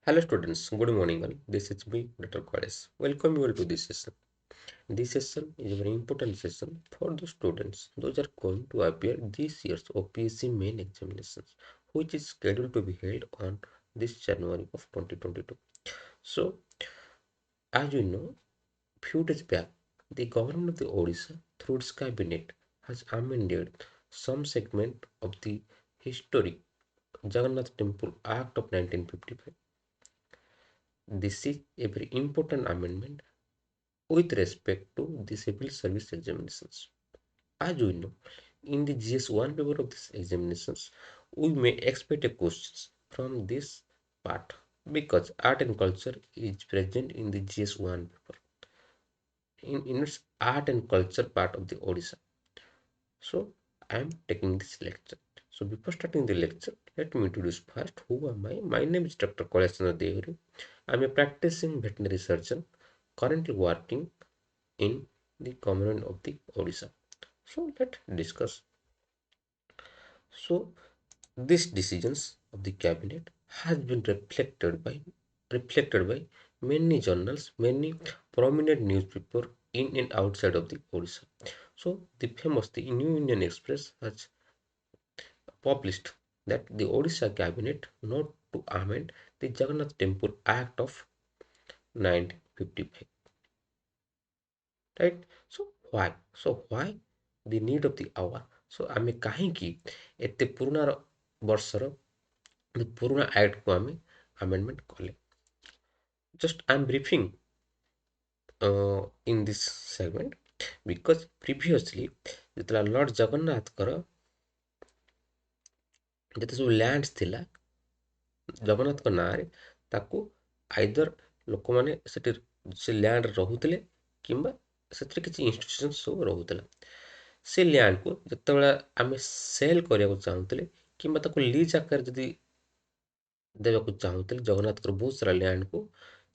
Hello students, good morning all. This is me, Dr. Quades. Welcome you all to this session. This session is a very important session for the students. Those are going to appear this year's OPSC main examinations, which is scheduled to be held on this January of 2022. So, as you know, few days back, the government of the Odisha, through its cabinet, has amended some segment of the historic Jagannath Temple Act of 1955. This is a very important amendment with respect to the civil service examinations. As we know, in the GS1 paper of these examinations, we may expect a questions from this part because art and culture is present in the GS1 paper in its art and culture part of the Odisha. So I am taking this lecture. So before starting the lecture, let me introduce first who am I. My name is Dr. Kolesana Devari. I am a practicing veterinary surgeon currently working in the government of the Odisha. So let's discuss. So these decisions of the cabinet has been reflected by many journals, many prominent newspaper in and outside of the Odisha. So the New Indian Express has published that the Odisha cabinet not to amend the Jagannath Temple Act of 1955. Right? So why the need of the hour? So ଆମେ କାହିଁକି ଏତେ ପୁରୁଣା ବର୍ଷର ପୁରୁଣା ଆକ୍ଟକୁ ଆମେ amendment କଲେ? Just I'm briefing in this segment because previously ଯେତେବେଳେ Lord ଜଗନ୍ନାଥଙ୍କର ଯେତେ ସବୁ ଲ୍ୟାଣ୍ଡସ୍ ଥିଲା ଜଗନ୍ନାଥଙ୍କ ନାଁରେ ତାକୁ ଆଇଦର ଲୋକମାନେ ସେଠି ସେ ଲ୍ୟାଣ୍ଡରେ ରହୁଥିଲେ କିମ୍ବା ସେଥିରେ କିଛି ଇନଷ୍ଟିଟ୍ୟୁସନ୍ ସବୁ ରହୁଥିଲା। ସେ ଲ୍ୟାଣ୍ଡକୁ ଯେତେବେଳେ ଆମେ ସେଲ୍ କରିବାକୁ ଚାହୁଁଥିଲେ କିମ୍ବା ତାକୁ ଲିଜ୍ ଆକାରରେ ଯଦି ଦେବାକୁ ଚାହୁଁଥିଲେ ଜଗନ୍ନାଥଙ୍କର ବହୁତ ସାରା ଲ୍ୟାଣ୍ଡକୁ,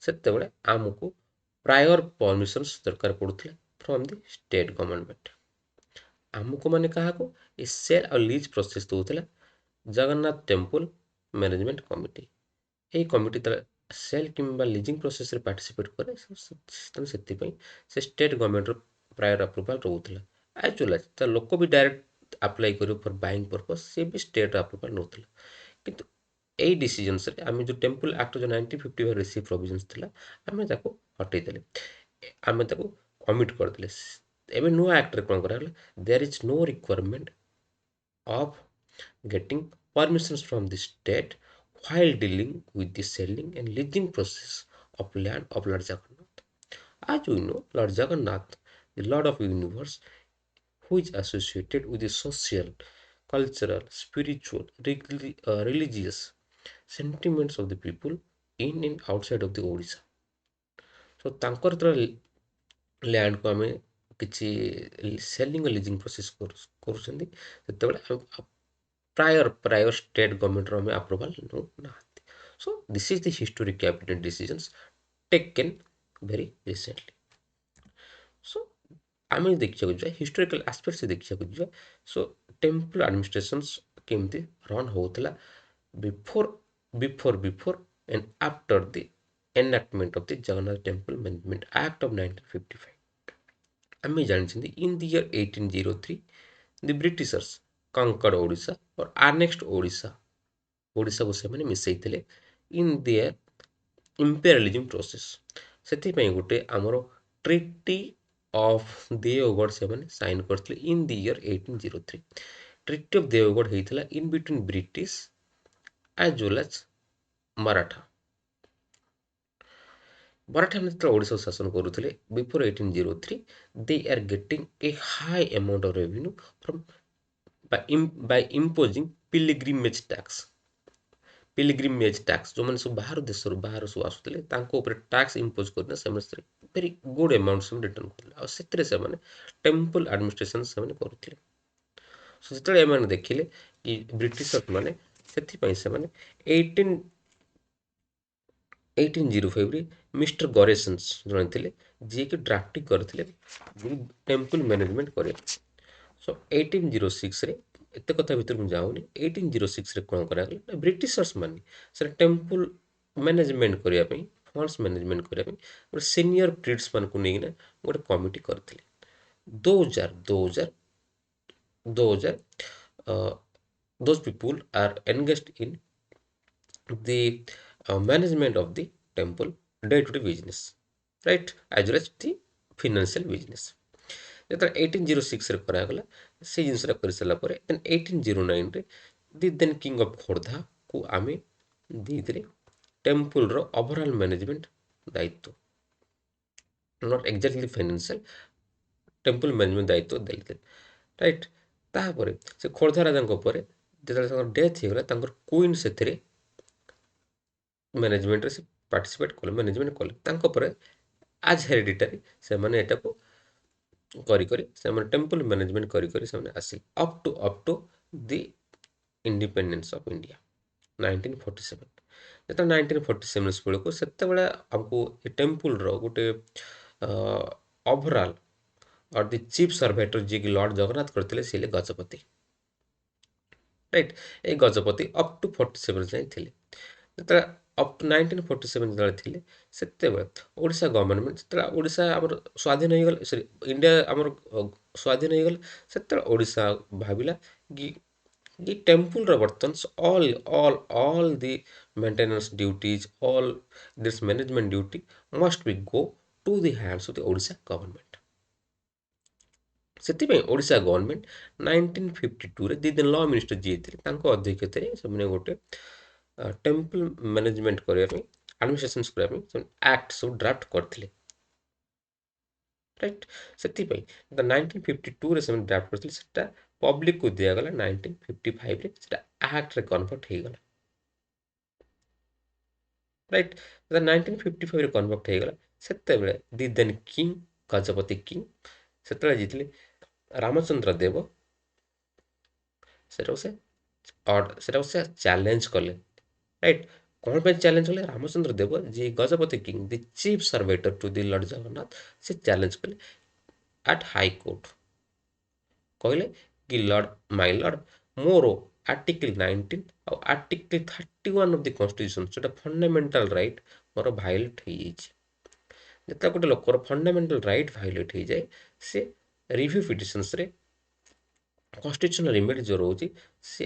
ସେତେବେଳେ ଆମକୁ ପ୍ରାୟର ପରମିସନ୍ସ ଦରକାର ପଡ଼ୁଥିଲା ଫ୍ରମ୍ ଦି ଷ୍ଟେଟ୍ ଗଭର୍ଣ୍ଣମେଣ୍ଟ। ଆମକୁ ମାନେ କାହାକୁ? ଏ ସେଲ୍ ଆଉ ଲିଜ୍ ପ୍ରୋସେସ୍ ଦେଉଥିଲା ଜଗନ୍ନାଥ ଟେମ୍ପଲ୍ ମ୍ୟାନେଜମେଣ୍ଟ କମିଟି। এই କମିଟି ଯେତେବେଳେ ସେଲ୍ କିମ୍ବା ଲିଜିଂ ପ୍ରୋସେସ୍ରେ ପାର୍ଟିସିପେଟ୍ କରେ ସେଥିପାଇଁ ସେ ଷ୍ଟେଟ୍ ଗଭର୍ଣ୍ଣମେଣ୍ଟର ପ୍ରାୟର ଆପ୍ରୁଭାଲ୍ ରହୁଥିଲା। ଆକ୍ଚୁଆଲି ତା ଲୋକ ବି ଡାଇରେକ୍ଟ ଆପ୍ଲାଏ କରିବ ଫର୍ ବାଇଂ ପର୍ପସ୍, ସେ ବି ଷ୍ଟେଟ୍ର ଆପ୍ରୁଭାଲ୍ ନେଉଥିଲା। କିନ୍ତୁ এই ଡିସିଜନ୍ସରେ ଆମେ ଯେଉଁ ଟେମ୍ପଲ୍ ଆକ୍ଟ ଯେଉଁ 1955 ରେସିଭ୍ ପ୍ରୋଭିଜନ୍ସ ଥିଲା, ଆମେ ତାକୁ ହଟେଇ ଦେଲେ, ଆମେ ତାକୁ କମିଟ୍ କରିଦେଲେ। ଏବେ ନୂଆ ଆକ୍ଟରେ କ'ଣ କରାଗଲା? There is no requirement of getting permissions from the state while dealing with the selling and leasing process of land of Lord Jagannath. As we know, Lord Jagannath, the Lord of the Universe, who is associated with the social, cultural, spiritual, religious sentiments of the people in and outside of the Odisha. So ତାଙ୍କର ଯେତେବେଳେ ଲ୍ୟାଣ୍ଡକୁ ଆମେ କିଛି selling leasing process କରୁଛନ୍ତି, ସେତେବେଳେ ପ୍ରାୟର state ଗଭର୍ଣ୍ଣମେଣ୍ଟର ଆମେ approval ନେଉନାହାନ୍ତି। So this is the historic cabinet decisions taken very recently. So ଆମେ ଦେଖିବାକୁ ଯିବା ହିଷ୍ଟୋରିକାଲ୍ ଆସ୍ପେକ୍ଟସ୍ ଦେଖିବାକୁ ଯିବା। ସୋ ଟେମ୍ପଲ୍ ଆଡମିନିଷ୍ଟ୍ରେସନ୍ସ କେମିତି ରନ୍ ହେଉଥିଲା before and after the enactment of the Jagannath Temple Management Act of 1955. ଆମେ ଜାଣିଛନ୍ତି in the year 1803 the Britishers conquered Odisha or annexed ଓଡ଼ିଶାକୁ ସେମାନେ ମିଶାଇଥିଲେ in their imperialism process। ସେଥିପାଇଁ ଗୋଟେ ଆମର ଟ୍ରିଟି ଅଫ୍ ଦେଓଗଡ଼ ସେମାନେ ସାଇନ୍ କରିଥିଲେ in the year 1803। Treaty of Deogarh ହେଇଥିଲା in between British as well as Maratha. ମରାଠାମାନେ ଯେତେବେଳେ ଓଡ଼ିଶାକୁ ଶାସନ କରୁଥିଲେ before 1803, they are getting a high amount of revenue from by imposing pilgrimage tax। Pilgrimage tax ଯେଉଁମାନେ ସବୁ ବାହାର ସବୁ ଆସୁଥିଲେ ତାଙ୍କ ଉପରେ ଟ୍ୟାକ୍ସ ଇମ୍ପୋଜ୍ କରିକିନା ସେମାନେ ଭେରି ଗୁଡ୍ ଆମାଉଣ୍ଟ ସେମାନେ ରିଟର୍ନ କରୁଥିଲେ, ଆଉ ସେଥିରେ ସେମାନେ ଟେମ୍ପଲ୍ ଆଡମିନିଷ୍ଟ୍ରେସନ୍ ସେମାନେ କରୁଥିଲେ। ସୋ ଯେତେବେଳେ ଏମାନେ ଦେଖିଲେ କି ବ୍ରିଟିଶର ମାନେ, ସେଥିପାଇଁ ସେମାନେ 1805ରେ ମିଷ୍ଟର ଗରେସନ୍ସ ଜଣେ ଥିଲେ ଯିଏକି ଡ୍ରାଫ୍ଟିଂ କରିଥିଲେ ଟେମ୍ପଲ୍ ମ୍ୟାନେଜମେଣ୍ଟ କରିବା। ସୋ 1806ରେ ଏତେ କଥା ଭିତରେ ମୁଁ ଯାଉନି। 1806ରେ କ'ଣ କରାଗଲା? ବ୍ରିଟିଶର୍ସ ମାନେ ସେଟା ଟେମ୍ପଲ୍ मैनेजमेंट करिया पई फंड्स मैनेजमेंट करिया पई गोटे सीनियर प्रीड्स मानकु नेगिना गोटे कमिटी करथिले 2000 2000 those people are engaged in the management of the temple day-to-day business, right, as well as the financial business. ଯେତେବେଳେ 1806ରେ କରାଗଲା ସେଇ ଜିନିଷଟା କରିସାରିଲା ପରେ ଦେନ୍ 1809ରେ ଦି ଦେନ୍ କିଙ୍ଗ ଅଫ୍ ଖୋର୍ଦ୍ଧାକୁ ଆମେ ଦେଇଥିଲେ ଟେମ୍ପୁଲର ଓଭରଅଲ୍ ମ୍ୟାନେଜମେଣ୍ଟ ଦାୟିତ୍ୱ, not exactly financial, temple management ଦାୟିତ୍ୱ ଦେଇଥିଲେ, ରାଇଟ୍। ତାପରେ ସେ ଖୋର୍ଦ୍ଧା ରାଜାଙ୍କ ପରେ ଯେତେବେଳେ ତାଙ୍କର ଡେଥ୍ ହେଇଗଲା ତାଙ୍କର କୁଇନ୍ ସେଥିରେ ମ୍ୟାନେଜମେଣ୍ଟରେ ସେ ପାର୍ଟିସିପେଟ୍ କଲେ, ମ୍ୟାନେଜମେଣ୍ଟ କଲେ। ତାଙ୍କ ପରେ ଆଜ୍ ହେରିଡ଼ିଟାରୀ ସେମାନେ ଏଟାକୁ କରି ସେମାନେ ଟେମ୍ପଲ ମ୍ୟାନେଜମେଣ୍ଟ କରି ସେମାନେ ଆସିଲେ up to the independence of India 1947। ଯେତେବେଳେ 1947 ବେଳକୁ ସେତେବେଳେ ଆମକୁ ଏ ଟେମ୍ପୁଲର ଗୋଟେ ଓଭରଅଲ୍ और ଦି ଚିଫ୍ ସର୍ଭେଟର ଯିଏକି ଲର୍ଡ଼ ଜଗନ୍ନାଥ କରିଥିଲେ ସିଏ ହେଲେ ଗଜପତି, ରାଇଟ୍। ଏଇ ଗଜପତି ଅପ୍ ଟୁ 47 ଯାଏଁ ଥିଲେ। ଯେତେବେଳେ ଅପ୍ ଟୁ 1947 ଯେତେବେଳେ ଥିଲେ ସେତେବେଳେ ଓଡ଼ିଶା ଗଭର୍ଣ୍ଣମେଣ୍ଟ ଯେତେବେଳେ ଓଡ଼ିଶା ଆମର ସ୍ୱାଧୀନ ହେଇଗଲା, ସରି ଇଣ୍ଡିଆ ଆମର ସ୍ୱାଧୀନ ହେଇଗଲା, ସେତେବେଳେ ଓଡ଼ିଶା ଭାବିଲା କି the temple Ravartans all the maintenance duties, all this management duty must be go to the hands of the Odisha government. ସେଥିପାଇଁ ଓଡ଼ିଶା ଗଭର୍ଣ୍ଣମେଣ୍ଟ 1952ରେ ଦି ଦିନ ଲ ମିନିଷ୍ଟର ଯିଏ ଥିଲେ ତାଙ୍କ ଅଧ୍ୟକ୍ଷତାରେ ସେମାନେ ଗୋଟେ ଟେମ୍ପଲ ମ୍ୟାନେଜମେଣ୍ଟ କରିବା ପାଇଁ, ଆଡମିନିଷ୍ଟ୍ରେସନ୍ କରିବା ପାଇଁ ସେମାନେ ଆକ୍ଟ ସବୁ ଡ୍ରାଫ୍ଟ କରିଥିଲେ, ରାଇଟ୍। ସେଥିପାଇଁ 1952ରେ ସେମାନେ ଡ୍ରାଫ୍ଟ କରିଥିଲେ, ସେଟା ପବ୍ଲିକକୁ ଦିଆଗଲା 1955ରେ, ସେଟା ଆକ୍ଟରେ କନଭର୍ଟ ହେଇଗଲା, ରାଇଟ୍। 1955ରେ କନଭର୍ଟ ହେଇଗଲା। ସେତେବେଳେ ଦି ଦେନ୍ କିଙ୍ଗ ଗଜପତି କିଙ୍ଗ ସେତେବେଳେ ଜିତିଲେ ରାମଚନ୍ଦ୍ର ଦେବ, ସେଟାକୁ ସେ ଚ୍ୟାଲେଞ୍ଜ କଲେ, ରାଇଟ୍। କ'ଣ ପାଇଁ ଚ୍ୟାଲେଞ୍ଜ କଲେ? ରାମଚନ୍ଦ୍ର ଦେବ ଯିଏ ଗଜପତି କିଙ୍ଗ ଦି ଚିଫ୍ ସର୍ଭେଟର ଟୁ ଦି ଲର୍ଡ଼ ଜଗନ୍ନାଥ, ସେ ଚ୍ୟାଲେଞ୍ଜ କଲେ ଆଟ୍ ହାଇକୋର୍ଟ, କହିଲେ କି ଲର୍ଡ଼ ମାଇ ଲର୍ଡ଼ ମୋର ଆର୍ଟିକଲ 19 ଆଉ ଆର୍ଟିକଲ 31 ଅଫ୍ ଦି କନଷ୍ଟିଟ୍ୟୁସନ୍ ସେଟା ଫଣ୍ଡାମେଣ୍ଟାଲ ରାଇଟ୍ ମୋର ଭାয়োଲେଟ୍ ହେଇଯାଇଛି। ଯେତେବେଳେ ଗୋଟେ ଲୋକର ଫଣ୍ଡାମେଣ୍ଟାଲ ରାଇଟ୍ ଭାয়োଲେଟ୍ ହେଇଯାଏ ସେ ରିଭ୍ୟୁ ପିଟିସନ୍ସରେ କନଷ୍ଟିଟ୍ୟୁସନାଲ ରିମେଡି ଯେଉଁ ରହୁଛି ସେ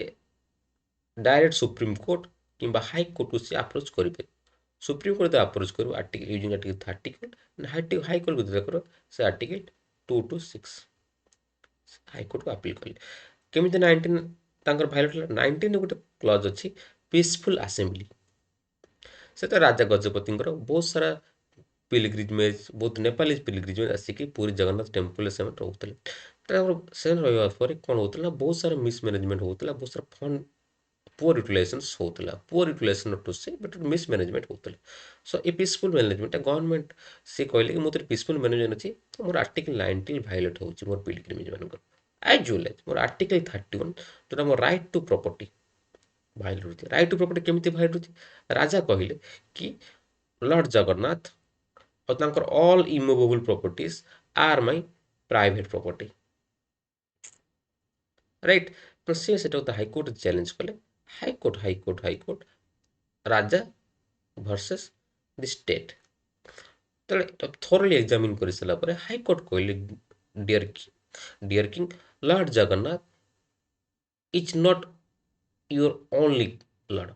ଡାଇରେକ୍ଟ ସୁପ୍ରିମକୋର୍ଟ କିମ୍ବା ହାଇକୋର୍ଟକୁ ସେ ଆପ୍ରୋଚ୍ କରିପାରିବ। ସୁପ୍ରିମକୋର୍ଟ ଆପ୍ରୋଚ୍ କରିବ ଆର୍ଟିକଲ ୟୁଜିଂ ଆର୍ଟିକଲ 30, ହାଇକୋର୍ଟକୁ ଯେତେବେଳେ ସେ ଆର୍ଟିକଲ 2 to 6 ହାଇକୋର୍ଟକୁ ଆପିଲ କଲେ। କେମିତି 19 ତାଙ୍କର ଭାয়োଲେଟ୍ ହେଲା? 19ରେ ଗୋଟେ କ୍ଲଜ୍ ଅଛି ପିସଫୁଲ୍ ଆସେମ୍ବଲି। ସେତେବେଳେ ରାଜା ଗଜପତିଙ୍କର ବହୁତ ସାରା ପିଲଗ୍ରିମେଜ୍, ବହୁତ ନେପାଳୀ ପିଲଗ୍ରିମେଜ୍ ଆସିକି ପୁରୀ ଜଗନ୍ନାଥ ଟେମ୍ପଲରେ ସେମାନେ ରହୁଥିଲେ। ତାଙ୍କର ସେମାନେ ରହିବା ପରେ କ'ଣ ହେଉଥିଲା ନା ବହୁତ ସାରା ମିସମ୍ୟାନେଜମେଣ୍ଟ ହେଉଥିଲା, ବହୁତ ସାରା ଫଣ୍ଡ ପୁଅର ୟୁଟିଲାଇଜେସନ୍ସ ହେଉଥିଲା, ପୁଅର ୟୁଟିଲାଇଜେସନ୍ ଟୁ ସେ ବଟ୍ ମିସମ୍ୟାନେଜମେଣ୍ଟ ହେଉଥିଲା। ସୋ ଏ ପିସଫୁଲ୍ ମ୍ୟାନେଜମେଣ୍ଟଟା ଗଭର୍ଣ୍ଣମେଣ୍ଟ ସେ କହିଲେ କି ମୋର ପିସଫୁଲ୍ ମ୍ୟାନେଜମେଣ୍ଟ ଅଛି, ମୋର ଆର୍ଟିକଲ 19 ଭାয়োଲେଟ୍ ହେଉଛି ମୋର ପିଲଗ୍ରିମେଜ୍ ମାନଙ୍କର, ଆଜ୍ ୱେଲ୍ ଆଜ୍ ମୋର ଆର୍ଟିକଲ 31 ଯେଉଁଟା ମୋର ରାଇଟ୍ ଟୁ ପ୍ରପର୍ଟି ଭାয়োଲେଟ୍ ହେଉଛି। ରାଇଟ୍ ଟୁ ପ୍ରପର୍ଟି କେମିତି ଭାয়োଲେଟ୍ ହେଉଛି? ରାଜା କହିଲେ କି ଲର୍ଡ଼ ଜଗନ୍ନାଥ ଆଉ ତାଙ୍କର ଅଲ୍ ଇମୁଭେବୁଲ୍ ପ୍ରପର୍ଟିଜ୍ ଆର୍ ମାଇ ପ୍ରାଇଭେଟ୍ ପ୍ରପର୍ଟି, ରାଇଟ୍। ତ ସେ ସେଟାକୁ ହାଇକୋର୍ଟ ଚ୍ୟାଲେଞ୍ଜ କଲେ। ହାଇକୋର୍ଟ ରାଜା ଭର୍ସେସ୍ ଦି ଷ୍ଟେଟ୍ ଯେତେବେଳେ ଥୋରଲି ଏକ୍ଜାମିନ୍ କରିସାରିଲା ପରେ ହାଇକୋର୍ଟ କହିଲେ deer king lord Jagannath is not your only Lord.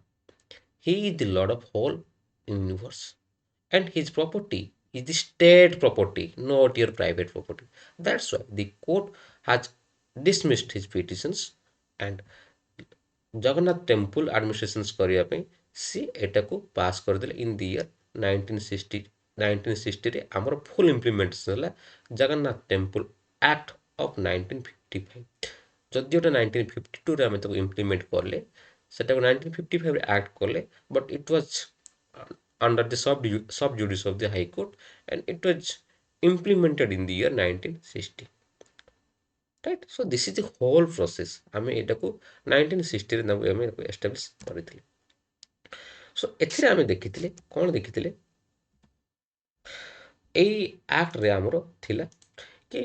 He is the Lord of whole universe, and his property is the state property, not your private property. That's why the court has dismissed his petitions and Jagannath temple administrations କରିବା ପାଇଁ ସିଏ ଏଟାକୁ pass କରିଦେଲେ in the year 1960ରେ ଆମର ଫୁଲ୍ implementation ହେଲା Jagannath temple act of 1955। ଯଦି ওটা 1952ରେ ଆମେ ତାକୁ ଇମ୍ପ୍ଲିମେଣ୍ଟ କଲେ, ସେଟାକୁ 1955ରେ ଆକ୍ଟ କଲେ, but it was under the sub judice of the High Court and it was implemented in the year 1960, right? So this is the whole process ଆମେ ଏଟାକୁ 1960ରେ ଆମେ ଏଷ୍ଟାବ୍ଲିଶ କରିଥିଲେ। ସୋ ଏଥିରେ ଆମେ ଦେଖିଥିଲେ କ'ଣ ଦେଖିଥିଲେ, ଏଇ ଆକ୍ଟରେ ଆମର ଥିଲା କି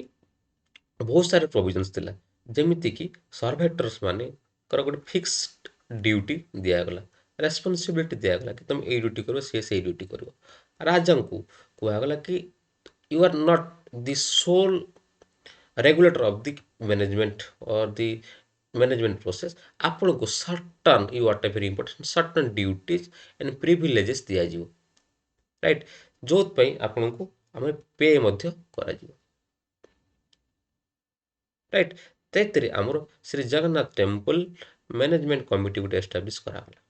ବହୁତ ସାରା ପ୍ରୋଭିଜନ୍ସ ଥିଲା, ଯେମିତିକି ସର୍ଭେଟର୍ସ ମାନଙ୍କର ଗୋଟେ ଫିକ୍ସଡ ଡ୍ୟୁଟି ଦିଆଗଲା रेस्पॉन्सिबिलिटी दिगला कि तुम ये ड्यूटी करो सी से ड्यूटी कर राजा को कहगला कि you are not the sole regulator of the management और द मैनेजमेंट प्रोसेस आपन को certain you are very important certain duties and privileges दिज्व राइट जो आपन को आम पे कर राइट तेरे आमर Shri Jagannath temple management committee गोटे एस्टाब्लीश करागला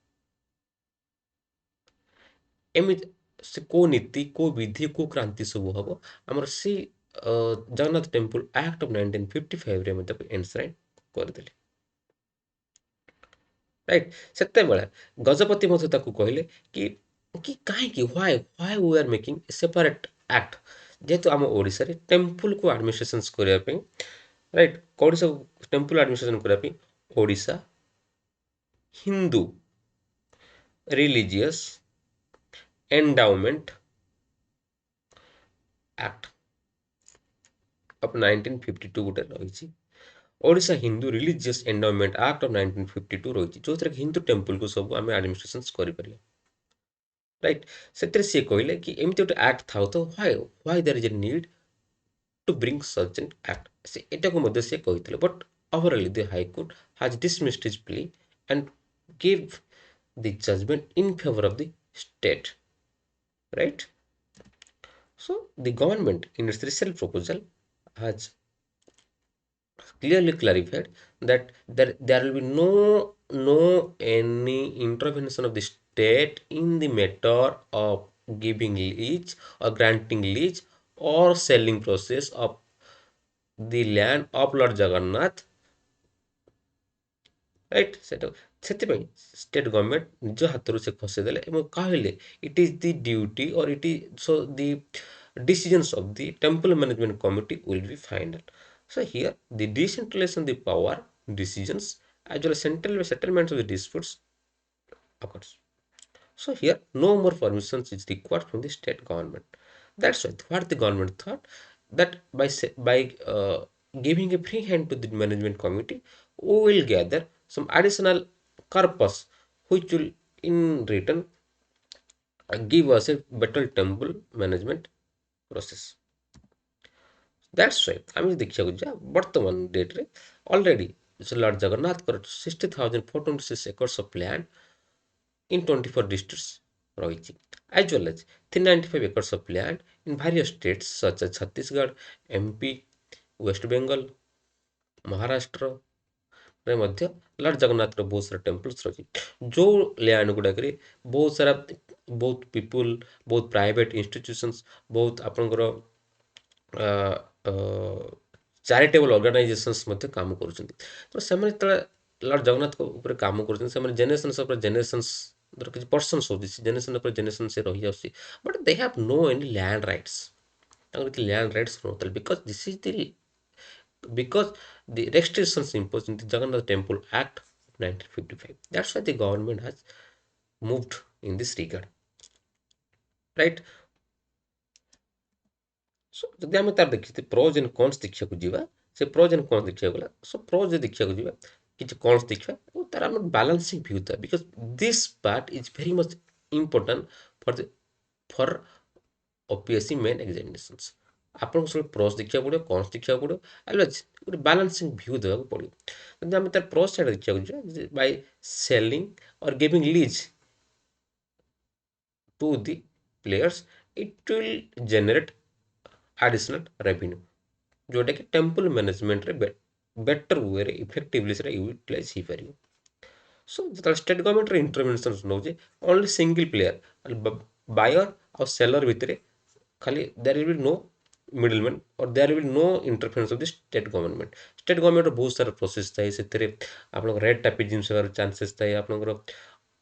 एमती से को नीति को विधि को क्रांति सब हम आमर से जगन्नाथ टेम्पल एक्ट ऑफ 1955 रे एनश्राइन करदेले राइट से गजपति कहले कि कहीं why why we are making separate act जेहेतु आम ओडिशा रे टेम्पल को एडमिनिस्ट्रेशन करने राइट ओडिशा टेम्पल एडमिनिस्ट्रेशन करने Odisha Hindu religious endowment act of 1952 गोटे रही Odisha Hindu religious endowment act of 1952 रही जो थे हिंदू टेम्पल को सब आम एडमिनिस्ट्रेशन करें राइट से सी कहले कि एमती गोटे एक्ट था तो why why there is a need to bring such an act से एटा को से कहते but overall the high court has dismissed his plea and give the judgment in favour of the state right so the government in its recent proposal has clearly clarified that there will be no any intervention of the state in the matter of giving lease or granting lease or selling process of the land of Lord Jagannath right से state government निज हाथ से खसेदेले कहले it is the duty और it is so the decisions of the temple management committee will be final. So here the decentralization of the power decisions as well as central settlements of the disputes occurs. So here no more permissions is required from the state government. That's why what the government thought that by giving a free hand to the management committee, we will gather some additional corpus which will in return give us a better temple management process. That's why आम देखा जा वर्तमान date रे already Lord Jagannath 60,426 acres of land in 24 districts रही as well as 395 acres of land in various states such as Chhattisgarh, MP, West Bengal, Maharashtra Lord Jagannath बहुत सारा temples रही जो लैंड गुड़ाक बहुत सारा बहुत पीपुल बहुत प्राइवेट इंस्टीट्यूशंस बहुत आपंकर चैरिटेबल ऑर्गेनाइजेशंस काम कर तो से लॉर्ड जगन्नाथ ऊपर काम कर जेनेरेशंस जेनेरेशंस किसी पर्सन्स होती जेनेरेशन जेनेरेशन से रही जाऊँगी but they have no any land rights land rights नोता because this is the because the restrictions imposed in the Jagannath Temple Act of 1955. That's why the government has moved in this regard. Right? So, ଯଦି ଆମେ ତାର ଦେଖିଛେ prose and cons ଦେଖିବାକୁ ଯିବା ସେ prose and cons ଦେଖିବାକୁ ଗଲା show prose ଯଦି ଦେଖିବାକୁ ଯିବା କିଛି କନ୍ସ ଦେଖିବା ଓ ତାର ଆମର ବାଲାନ୍ସିଂ ଭ୍ୟୁ ଥାଏ because this part is very much important for OPSC main examinations आपको सब प्रोस देखा पड़ो कन्स देखा पड़ो अलवेज गोटे बालांसिंग भ्यू देवा पड़ो जब आम तार प्रोस साइड देखा बाय सेलिंग और giving lease to the players it will generate additional revenue जोटा कि टेम्पल मैनेजमेंट रे बेटर वे रे इफेक्टिवली से यूटिलाइज हो पार सो जो स्टेट गवर्नमेंट रे intervention now only single player buyer और सेलर भितर खाली there will be no middleman और there will no interference of the state government बहुत सारा प्रोसेस थाए से आप रेट टाइपिज्म से चांसेस थाए आप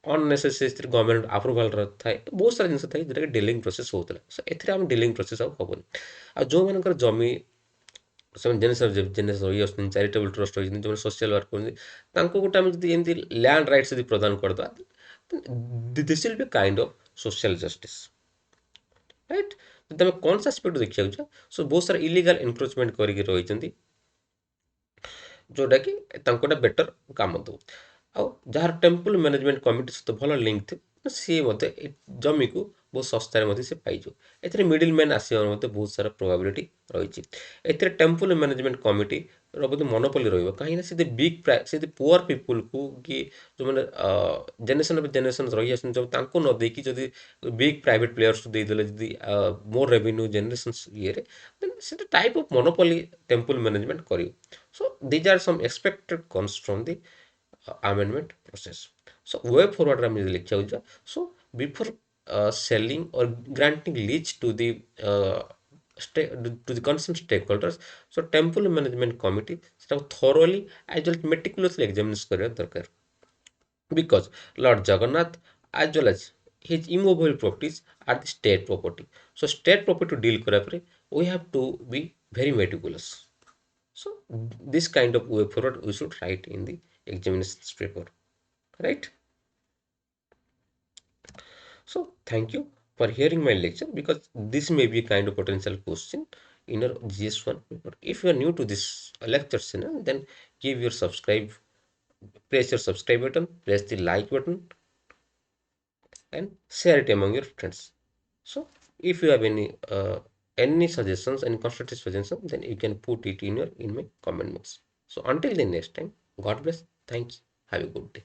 अननेसेसरी गवर्नमेंट अप्रूवाल थाए बहुत सारा जिन थाए जोटा डिलिंग प्रोसेस होता है सो एम डिलिंग प्रोसेस आबनी आ जो मान जमी जेनेरेशन रही चैरिटेबल ट्रस्ट रही जो सोशल वर्क कर गोटे आम जमी लैंड राइट्स यदि प्रदान करदे this will be kind of social justice right जब आम कौन सा आस्पेक्ट देखा सो बहुत सारा इलीगल एनक्रोचमेंट कर रही जोटा कि बेटर काम दो ଆଉ ଯାହାର ଟେମ୍ପଲ ମ୍ୟାନେଜମେଣ୍ଟ କମିଟି ସହିତ ଭଲ ଲିଙ୍କ ଥିବ ତ ସିଏ ମଧ୍ୟ ଏ ଜମିକୁ ବହୁତ ଶସ୍ତାରେ ମଧ୍ୟ ସେ ପାଇଯିବ। ଏଥିରେ ମିଡିଲ ମ୍ୟାନ୍ ଆସିବାର ମଧ୍ୟ ବହୁତ ସାରା ପ୍ରୋବାବିଲିଟି ରହିଛି। ଏଥିରେ ଟେମ୍ପଲ ମ୍ୟାନେଜମେଣ୍ଟ କମିଟିର ବୋଧେ ମନୋପଲି ରହିବ, କାହିଁକିନା ସେ ବିଗ୍ ସେ ପୁଅର ପିପୁଲକୁ କି ଯେଉଁମାନେ ଜେନେରେସନ୍ ଅଫ୍ ଜେନେରେସନ୍ ରହି ଆସୁଛନ୍ତି ଯେଉଁ ତାଙ୍କୁ ନ ଦେଇକି ଯଦି ବିଗ୍ ପ୍ରାଇଭେଟ୍ ପ୍ଲେୟର୍ସକୁ ଦେଇଦେଲେ ଯଦି ମୋର୍ ରେଭିନ୍ୟୁ ଜେନେରେସନ୍ସ ଇଏରେ ଦେନ୍ ସେଟା type of monopoly temple management କରିବ। So these are some expected cons from the amendment process. So way forward ଆମେ ଯଦି ଲେଖିବାକୁ ଯିବା, so before selling or granting lease to the to the concerned stakeholders, so temple management committee ସେଟାକୁ thoroughly as well meticulously examine କରିବା ଦରକାର, because Lord Jagannath as well as his immovable properties are the state property. So state property to deal କରିବା ପରେ we have to be very meticulous. So this kind of way forward we should write in the examinations paper, right? So thank you for hearing my lecture, because this may be kind of potential question in your GS1 paper. If you are new to this lecture channel, then give your subscribe, press your subscribe button, press the like button, and share it among your friends. So if you have any suggestions, any constructive suggestions, then you can put it in my comment box. So until the next time, God bless. Thank you. Have a good day.